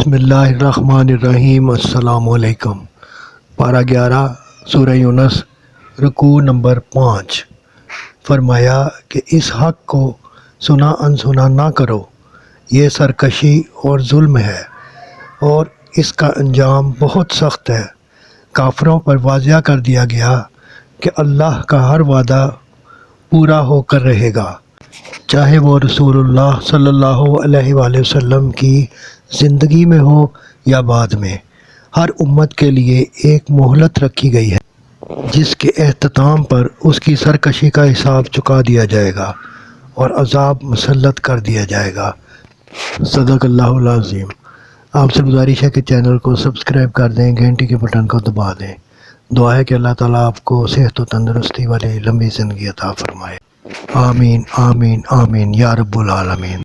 بسم اللہ الرحمن الرحیم۔ السلام علیکم۔ پارہ 11 سورہ یونس، رکوع نمبر 5۔ فرمایا کہ اس حق کو سنا انسنا نہ کرو، یہ سرکشی اور ظلم ہے اور اس کا انجام بہت سخت ہے۔ کافروں پر واضح کر دیا گیا کہ اللہ کا ہر وعدہ پورا ہو کر رہے گا، چاہے وہ رسول اللہ صلی اللہ علیہ وآلہ وسلم کی زندگی میں ہو یا بعد میں۔ ہر امت کے لیے ایک مہلت رکھی گئی ہے جس کے اختتام پر اس کی سرکشی کا حساب چکا دیا جائے گا اور عذاب مسلط کر دیا جائے گا۔ صدق اللہ العظیم۔ آپ سے گزارش ہے کہ چینل کو سبسکرائب کر دیں، گھنٹی کے بٹن کو دبا دیں۔ دعا ہے کہ اللہ تعالیٰ آپ کو صحت و تندرستی والی لمبی زندگی عطا فرمائے۔ آمین آمین آمین یا رب العالمین۔